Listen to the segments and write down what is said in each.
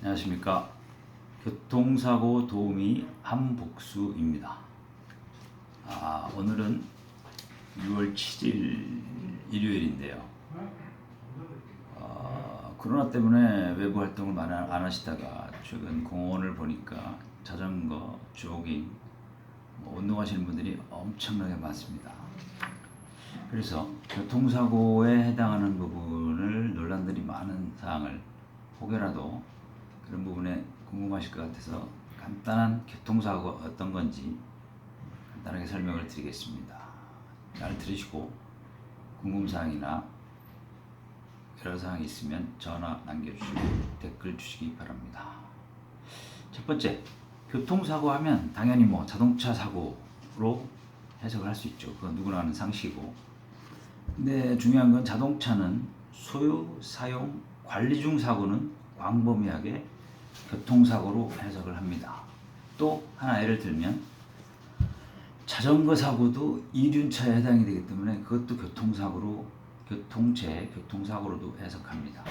안녕하십니까. 교통사고 도우미 한복수입니다. 오늘은 6월 7일 일요일인데요. 코로나 때문에 외부 활동을 많이 안 하시다가 최근 공원을 보니까 자전거, 조깅, 운동하시는 분들이 엄청나게 많습니다. 그래서 교통사고에 해당하는 부분을 논란들이 많은 사항을 혹여라도 그런 부분에 궁금하실 것 같아서 간단한 교통사고가 어떤 건지 간단하게 설명을 드리겠습니다. 잘 들으시고 궁금사항이나 여러 사항이 있으면 전화 남겨주시고 댓글 주시기 바랍니다. 첫 번째, 교통사고 하면 당연히 자동차 사고로 해석을 할 수 있죠. 그건 누구나 아는 상식이고, 근데 중요한 건 자동차는 소유, 사용, 관리 중 사고는 광범위하게 교통사고로 해석을 합니다. 또 하나 예를 들면 자전거 사고도 이륜차에 해당이 되기 때문에 그것도 교통사고로도 해석합니다.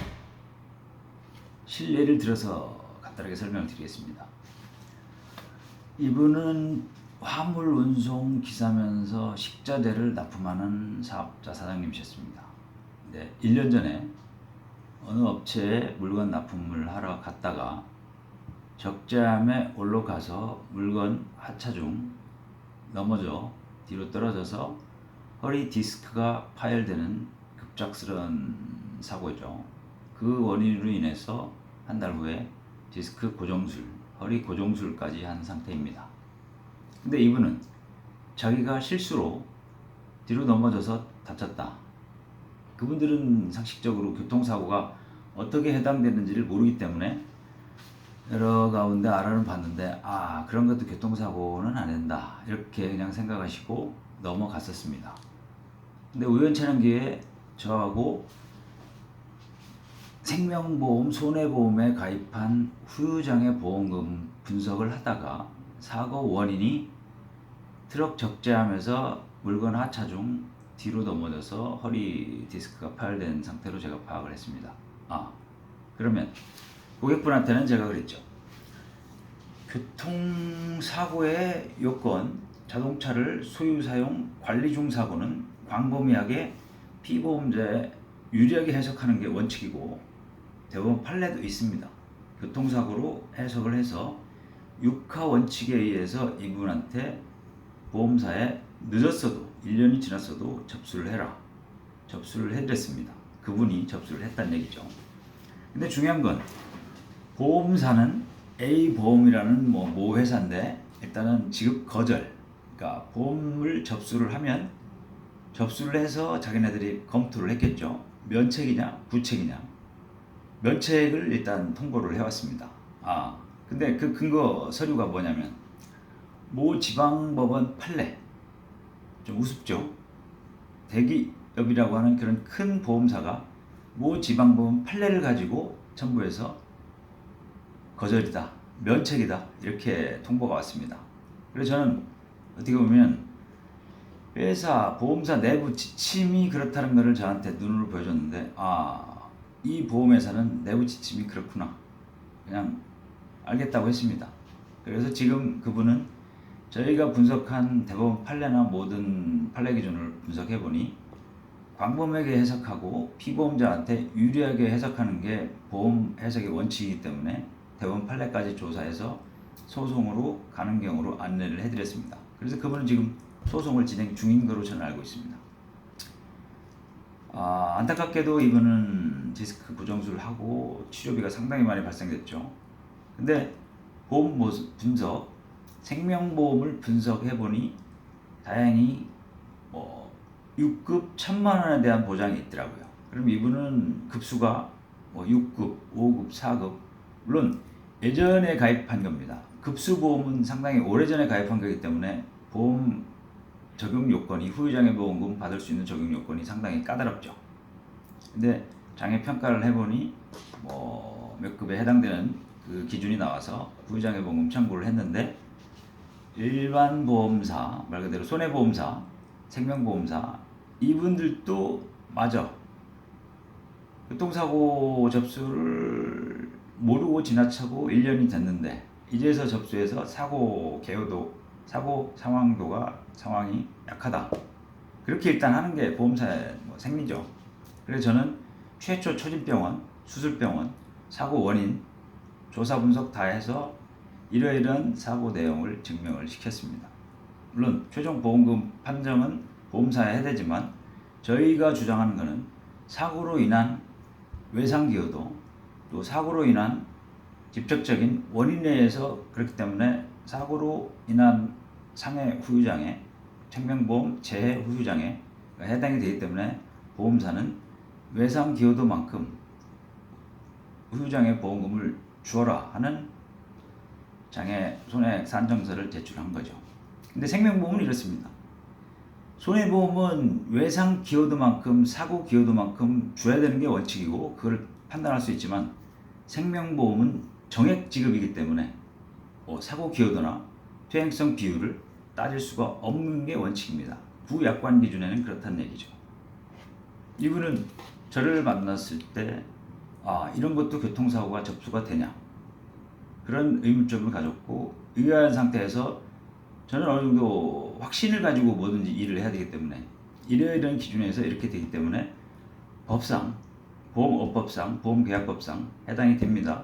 실례를 들어서 간단하게 설명을 드리겠습니다. 이분은 화물 운송 기사면서 식자재를 납품하는 사업자 사장님이셨습니다. 1년 전에 어느 업체에 물건 납품을 하러 갔다가 적재함에 올라가서 물건 하차 중 넘어져 뒤로 떨어져서 허리 디스크가 파열되는 급작스러운 사고죠. 그 원인으로 인해서 한 달 후에 디스크 고정술, 허리 고정술까지 한 상태입니다. 근데 이분은 자기가 실수로 뒤로 넘어져서 다쳤다. 그분들은 상식적으로 교통사고가 어떻게 해당되는지를 모르기 때문에 여러 가운데 알아는 봤는데 그런 것도 교통사고는 안 된다 이렇게 그냥 생각하시고 넘어갔었습니다. 근데 우연찮은 기회에 저하고 생명보험, 손해보험에 가입한 후유장애 보험금 분석을 하다가 사고 원인이 트럭 적재함에서 물건 하차 중 뒤로 넘어져서 허리 디스크가 파열된 상태로 제가 파악을 했습니다. 그러면 고객분한테는 제가 그랬죠. 교통사고의 요건, 자동차를 소유, 사용, 관리 중 사고는 광범위하게 피보험자에 유리하게 해석하는 게 원칙이고 대법원 판례도 있습니다. 교통사고로 해석을 해서 육하 원칙에 의해서 이분한테 보험사에 늦었어도 1년이 지났어도 접수를 해라. 접수를 해드렸습니다. 그분이 접수를 했다는 얘기죠. 근데 중요한 건 보험사는 A보험이라는 모 회사인데 일단은 지급 거절, 그러니까 보험을 접수를 하면 접수를 해서 자기네들이 검토를 했겠죠. 면책이냐 부책이냐. 면책을 일단 통보를 해왔습니다. 근데 그 근거 서류가 뭐냐면 모 지방법원 판례, 좀 우습죠. 대기업이라고 하는 그런 큰 보험사가 모 지방법원 판례를 가지고 첨부해서 거절이다, 면책이다 이렇게 통보가 왔습니다. 그래서 저는 어떻게 보면 회사, 보험사 내부 지침이 그렇다는 것을 저한테 눈으로 보여줬는데 이 보험회사는 내부 지침이 그렇구나 그냥 알겠다고 했습니다. 그래서 지금 그분은 저희가 분석한 대법원 판례나 모든 판례 기준을 분석해보니 광범위하게 해석하고 피보험자한테 유리하게 해석하는 게 보험 해석의 원칙이기 때문에 대법원 판례까지 조사해서 소송으로 가는 경우로 안내를 해드렸습니다. 그래서 그분은 지금 소송을 진행 중인 것으로 저는 알고 있습니다. 안타깝게도 이분은 디스크 고정술을 하고 치료비가 상당히 많이 발생됐죠. 근데 보험 분석, 생명보험을 분석해보니 다행히 6급 1000만 원에 대한 보장이 있더라고요. 그럼 이분은 급수가 6급, 5급, 4급, 물론 예전에 가입한 겁니다. 급수보험은 상당히 오래전에 가입한 거기 때문에 보험 적용 요건이, 후유장애 보험금 받을 수 있는 적용 요건이 상당히 까다롭죠. 근데 장애 평가를 해보니 몇 급에 해당되는 그 기준이 나와서 후유장애 보험금 청구를 했는데 일반 보험사, 말 그대로 손해보험사, 생명보험사 이분들도 마저 교통사고 접수를 모르고 지나치고 1년이 됐는데 이제서 접수해서 사고 상황이 약하다. 그렇게 일단 하는 게 보험사의 생리죠. 그래서 저는 최초 초진병원, 수술병원, 사고 원인, 조사 분석 다 해서 이러이러한 사고 내용을 증명을 시켰습니다. 물론 최종 보험금 판정은 보험사에 해야 되지만 저희가 주장하는 것은 사고로 인한 외상기여도 또 사고로 인한 직접적인 원인에 의해서 그렇기 때문에 사고로 인한 상해 후유장애, 생명보험 재해 후유장애가 해당이 되기 때문에 보험사는 외상기여도만큼 후유장애 보험금을 주어라 하는 장애 손해액 산정서를 제출한 거죠. 근데 생명보험은 이렇습니다. 손해보험은 외상 기여도만큼 사고 기여도만큼 줘야 되는 게 원칙이고 그걸 판단할 수 있지만 생명보험은 정액 지급이기 때문에 사고 기여도나 퇴행성 비율을 따질 수가 없는 게 원칙입니다. 구약관 기준에는 그렇다는 얘기죠. 이분은 저를 만났을 때 이런 것도 교통사고가 접수가 되냐 그런 의문점을 가졌고 의아한 상태에서 저는 어느 정도 확신을 가지고 뭐든지 일을 해야 되기 때문에 이런 기준에서 이렇게 되기 때문에 법상, 보험업법상, 보험계약법상 해당이 됩니다.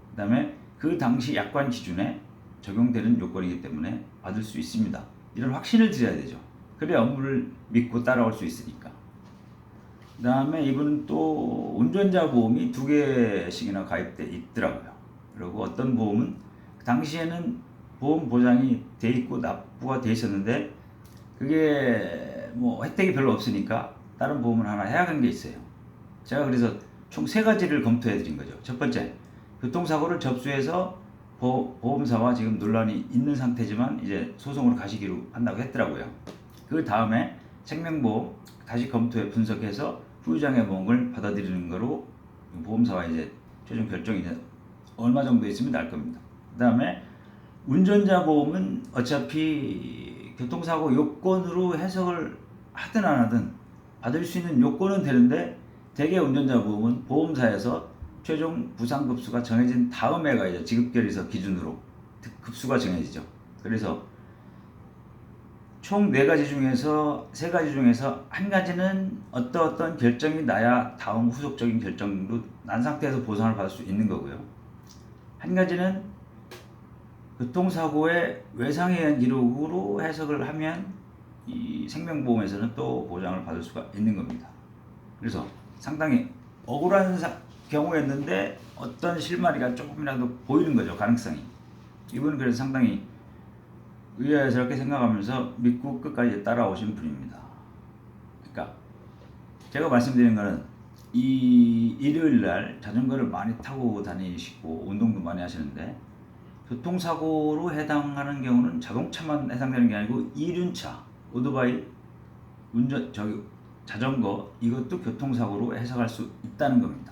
그 다음에 그 당시 약관 기준에 적용되는 요건이기 때문에 받을 수 있습니다. 이런 확신을 드려야 되죠. 그래야 업무를 믿고 따라올 수 있으니까. 그 다음에 이분은 또 운전자 보험이 2개씩이나 가입돼 있더라고요. 그리고 어떤 보험은 당시에는 보험 보장이 돼 있고 납부가 돼 있었는데 그게 혜택이 별로 없으니까 다른 보험을 하나 해약한 게 있어요. 제가 그래서 총 3가지를 검토해 드린 거죠. 첫 번째, 교통사고를 접수해서 보험사와 지금 논란이 있는 상태지만 이제 소송으로 가시기로 한다고 했더라고요. 그 다음에 생명보험 다시 검토해 분석해서 후유장애 보험을 받아들이는 거로 보험사와 이제 최종 결정이 이제 얼마 정도 있으면 날 겁니다. 그 다음에 운전자 보험은 어차피 교통사고 요건으로 해석을 하든 안 하든 받을 수 있는 요건은 되는데 대개 운전자 보험은 보험사에서 최종 부상급수가 정해진 다음에가 이제 지급결의서 기준으로 급수가 정해지죠. 그래서 총 4가지 중에서 3가지 중에서 한 가지는 어떤 결정이 나야 다음 후속적인 결정도 난 상태에서 보상을 받을 수 있는 거고요. 한 가지는 교통사고의 외상에 의한 기록으로 해석을 하면 이 생명보험에서는 또 보장을 받을 수가 있는 겁니다. 그래서 상당히 억울한 경우였는데 어떤 실마리가 조금이라도 보이는 거죠. 가능성이. 이분은 그래서 상당히 의아스럽게 생각하면서 믿고 끝까지 따라오신 분입니다. 그러니까 제가 말씀드린 거는 이 일요일날 자전거를 많이 타고 다니시고 운동도 많이 하시는데 교통사고로 해당하는 경우는 자동차만 해당되는 게 아니고 이륜차, 오토바이, 자전거 이것도 교통사고로 해석할 수 있다는 겁니다.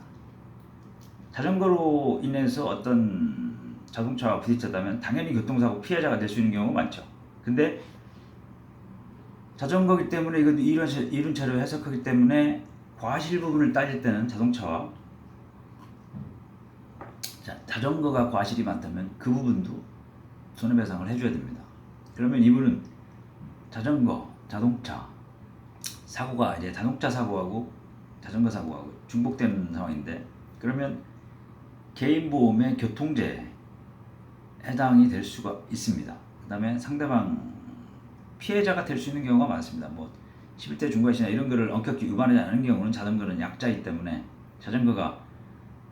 자전거로 인해서 어떤 자동차와 부딪혔다면 당연히 교통사고 피해자가 될 수 있는 경우가 많죠. 근데 자전거기 때문에 이것도 이륜차로 해석하기 때문에 과실 부분을 따질 때는 자전거가 과실이 많다면 그 부분도 손해배상을 해줘야 됩니다. 그러면 이분은 자동차 사고가 이제 자동차 사고하고 자전거 사고하고 중복되는 상황인데 그러면 개인보험의 교통재해 해당이 될 수가 있습니다. 그 다음에 상대방 피해자가 될 수 있는 경우가 많습니다. 11대 중과실이나 이런 거를 엄격히 위반하지 않는 경우는 자전거는 약자이기 때문에 자전거가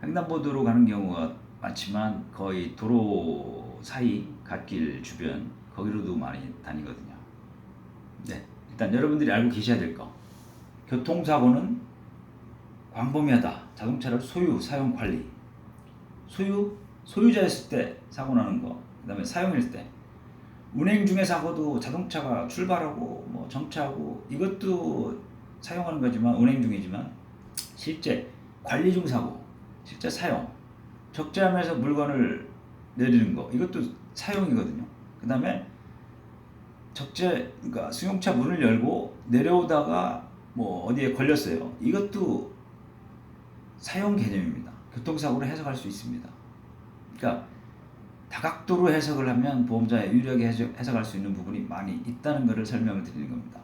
횡단보도로 가는 경우가 많지만 거의 도로 사이 갓길 주변 거기로도 많이 다니거든요. 네, 일단 여러분들이 알고 계셔야 될 거. 교통사고는 광범위하다. 자동차를 소유, 사용, 관리. 소유자였을 때 사고 나는 거. 그 다음에 사용했을 때. 운행 중에 사고도 자동차가 출발하고 정차하고 이것도 사용하는 거지만 운행 중이지만 실제 관리 중 사고, 실제 사용, 적재하면서 물건을 내리는 거 이것도 사용이거든요. 그 다음에 그러니까 승용차 문을 열고 내려오다가 어디에 걸렸어요. 이것도 사용 개념입니다. 교통사고로 해석할 수 있습니다. 그러니까 다각도로 해석을 하면 보험자에 유리하게 해석할 수 있는 부분이 많이 있다는 것을 설명을 드리는 겁니다.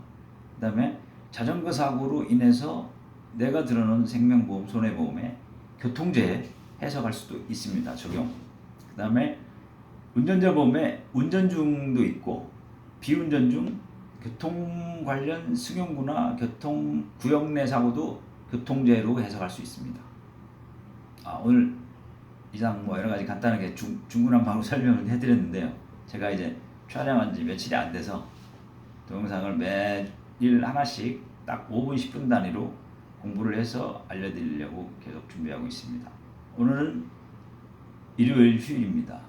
그 다음에 자전거 사고로 인해서 내가 들어놓은 생명보험, 손해보험에 교통재해 해석할 수도 있습니다. 적용. 그 다음에 운전자 보험에 운전 중도 있고 비운전 중 교통 관련 승용구나 교통 구역 내 사고도 교통재해로 해석할 수 있습니다. 오늘 이상 여러 가지 간단하게 중구난방으로 설명을 해드렸는데요. 제가 이제 촬영한 지 며칠이 안 돼서 동영상을 매일 하나씩 딱 5분, 10분 단위로 공부를 해서 알려드리려고 계속 준비하고 있습니다. 오늘은 일요일 휴일입니다.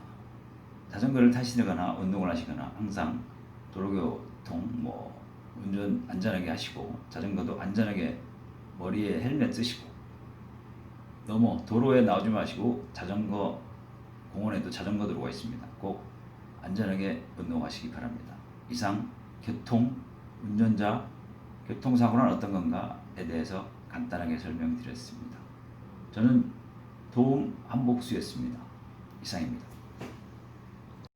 자전거를 타시거나 운동을 하시거나 항상 도로교통 운전 안전하게 하시고 자전거도 안전하게 머리에 헬멧 쓰시고 너무 도로에 나오지 마시고 자전거 공원에도 자전거 들어가 있습니다. 꼭 안전하게 운동하시기 바랍니다. 이상 운전자 교통사고는 어떤 건가에 대해서 간단하게 설명드렸습니다. 저는 도움 한복수였습니다. 이상입니다.